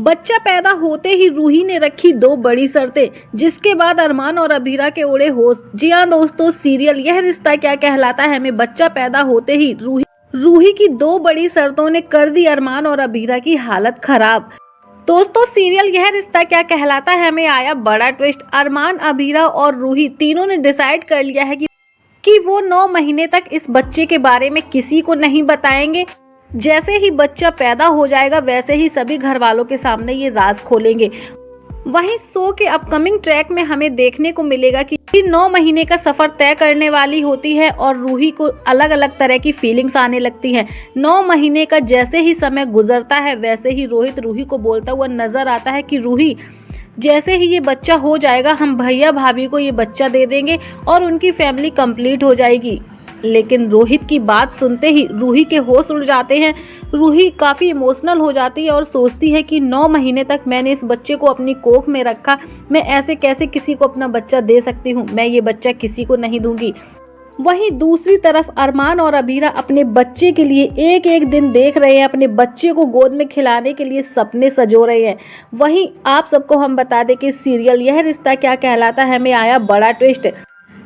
बच्चा पैदा होते ही रूही ने रखी दो बड़ी शर्तें, जिसके बाद अरमान और अभीरा के उड़े होश। जी हाँ दोस्तों, सीरियल यह रिश्ता क्या कहलाता है में बच्चा पैदा होते ही रूही की दो बड़ी शर्तों ने कर दी अरमान और अभीरा की हालत खराब। दोस्तों, सीरियल यह रिश्ता क्या कहलाता है में आया बड़ा ट्विस्ट। अरमान, अभीरा और रूही तीनों ने डिसाइड कर लिया है कि वो 9 महीने तक इस बच्चे के बारे में किसी को नहीं बताएंगे। जैसे ही बच्चा पैदा हो जाएगा वैसे ही सभी घर वालों के सामने ये राज खोलेंगे। वहीं शो के अपकमिंग ट्रैक में हमें देखने को मिलेगा कि 9 महीने का सफर तय करने वाली होती है और रूही को अलग अलग तरह की फीलिंग्स आने लगती हैं। 9 महीने का जैसे ही समय गुजरता है वैसे ही रोहित रूही को बोलता हुआ नजर आता है कि रूही, जैसे ही ये बच्चा हो जाएगा हम भैया भाभी को ये बच्चा दे देंगे और उनकी फैमिली कंप्लीट हो जाएगी। लेकिन रोहित की बात सुनते ही रूही के होश उड़ जाते हैं। रूही काफ़ी इमोशनल हो जाती है और सोचती है कि 9 महीने तक मैंने इस बच्चे को अपनी कोख में रखा, मैं ऐसे कैसे किसी को अपना बच्चा दे सकती हूँ, मैं ये बच्चा किसी को नहीं दूंगी। वहीं दूसरी तरफ अरमान और अभीरा अपने बच्चे के लिए एक एक दिन देख रहे हैं, अपने बच्चे को गोद में खिलाने के लिए सपने सजो रहे हैं। वहीं आप सबको हम बता दें कि सीरियल यह रिश्ता क्या कहलाता है में आया बड़ा ट्विस्ट।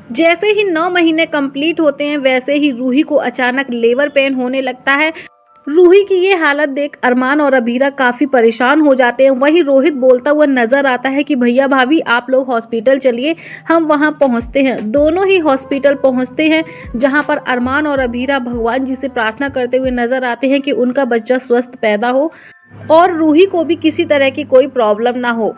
जैसे ही 9 महीने कंप्लीट होते हैं वैसे ही रूही को अचानक लेबर पेन होने लगता है। रूही की ये हालत देख अरमान और अभीरा काफी परेशान हो जाते हैं। वहीं रोहित बोलता हुआ नजर आता है कि भैया भाभी आप लोग हॉस्पिटल चलिए, हम वहां पहुंचते हैं। दोनों ही हॉस्पिटल पहुंचते हैं, जहां पर अरमान और अभीरा भगवान जी से प्रार्थना करते हुए नजर आते हैं कि उनका बच्चा स्वस्थ पैदा हो और रूही को भी किसी तरह की कोई प्रॉब्लम ना हो।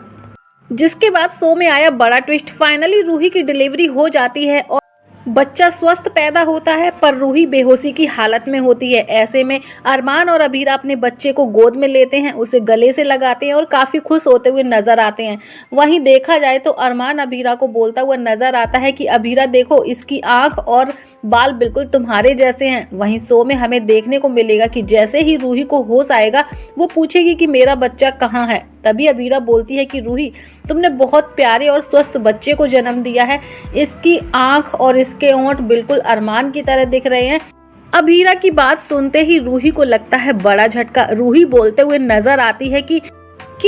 जिसके बाद शो में आया बड़ा ट्विस्ट। फाइनली रूही की डिलीवरी हो जाती है और बच्चा स्वस्थ पैदा होता है, पर रूही बेहोशी की हालत में होती है। ऐसे में अरमान और अभीरा अपने बच्चे को गोद में लेते हैं, उसे गले से लगाते हैं और काफी खुश होते हुए नजर आते हैं। वहीं देखा जाए तो अरमान अभीरा को बोलता हुआ नजर आता है कि अभीरा देखो, इसकी आंख और बाल बिल्कुल तुम्हारे जैसे हैं। वहीं शो में हमें देखने को मिलेगा कि जैसे ही रूही को होश आएगा वो पूछेगी कि मेरा बच्चा कहाँ है। तभी अभीरा बोलती है कि रूही, तुमने बहुत प्यारे और स्वस्थ बच्चे को जन्म दिया है, इसकी आंख और इसके होंठ बिल्कुल अरमान की तरह दिख रहे हैं। अभीरा की बात सुनते ही रूही को लगता है बड़ा झटका। रूही बोलते हुए नजर आती है कि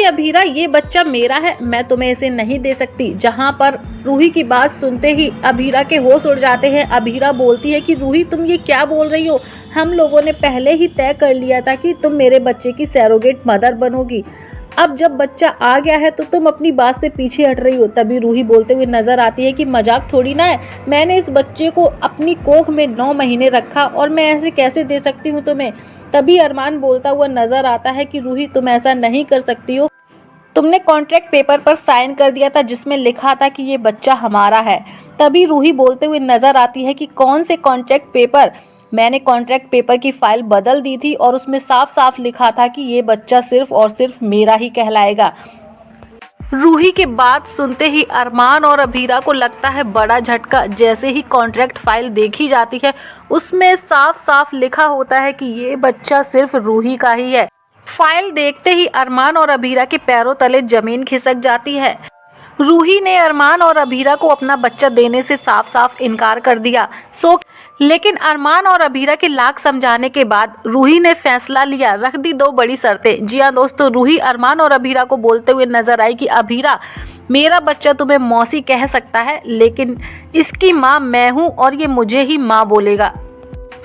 अभीरा, ये बच्चा मेरा है, मैं तुम्हें इसे नहीं दे सकती। जहां पर रूही की बात सुनते ही अभीरा के होश उड़ जाते हैं। अभीरा बोलती है कि रूही, तुम ये क्या बोल रही हो, हम लोगों ने पहले ही तय कर लिया था कि तुम मेरे बच्चे की सरोगेट मदर बनोगी। अब जब बच्चा आ गया है तो तुम अपनी बात से पीछे हट रही हो। तभी रूही बोलते हुए नजर आती है कि मजाक थोड़ी ना है, मैंने इस बच्चे को अपनी कोख में 9 महीने रखा और मैं ऐसे कैसे दे सकती हूँ तुम्हें। तभी अरमान बोलता हुआ नजर आता है कि रूही, तुम ऐसा नहीं कर सकती हो, तुमने कॉन्ट्रैक्ट पेपर पर साइन कर दिया था जिसमें लिखा था कि ये बच्चा हमारा है। तभी रूही बोलते हुए नजर आती है कि कौन से कॉन्ट्रैक्ट पेपर, मैंने कॉन्ट्रैक्ट पेपर की फाइल बदल दी थी और उसमें साफ साफ लिखा था कि ये बच्चा सिर्फ और सिर्फ मेरा ही कहलाएगा। रूही की बात सुनते ही अरमान और अभीरा को लगता है बड़ा झटका। जैसे ही कॉन्ट्रैक्ट फाइल देखी जाती है उसमें साफ साफ लिखा होता है कि ये बच्चा सिर्फ रूही का ही है। फाइल देखते ही अरमान और अभीरा के पैरों तले जमीन खिसक जाती है। रूही ने अरमान और अभीरा को अपना बच्चा देने से साफ साफ इनकार कर दिया। लेकिन अरमान और अभीरा के लाख समझाने के बाद रूही ने फैसला लिया, रख दी 2 बड़ी शर्तें। जी हाँ दोस्तों, रूही अरमान और अभीरा को बोलते हुए नजर आई कि अभीरा, मेरा बच्चा तुम्हें मौसी कह सकता है, लेकिन इसकी माँ मैं हूँ और ये मुझे ही माँ बोलेगा।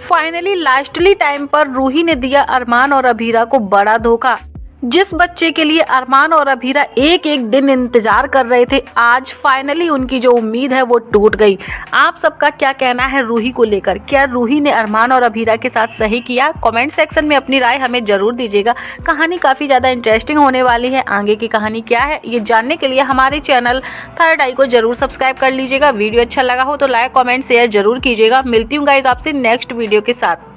फाइनली लास्टली टाइम पर रूही ने दिया अरमान और अभीरा को बड़ा धोखा। जिस बच्चे के लिए अरमान और अभीरा एक एक दिन इंतजार कर रहे थे, आज फाइनली उनकी जो उम्मीद है वो टूट गई। आप सबका क्या कहना है रूही को लेकर? क्या रूही ने अरमान और अभीरा के साथ सही किया? कमेंट सेक्शन में अपनी राय हमें जरूर दीजिएगा। कहानी काफी ज्यादा इंटरेस्टिंग होने वाली है। आगे की कहानी क्या है ये जानने के लिए हमारे चैनल थर्ड आई को जरूर सब्सक्राइब कर लीजिएगा। वीडियो अच्छा लगा हो तो लाइक, कॉमेंट, शेयर जरूर कीजिएगा। मिलती हूँ गाइज आपसे नेक्स्ट वीडियो के साथ।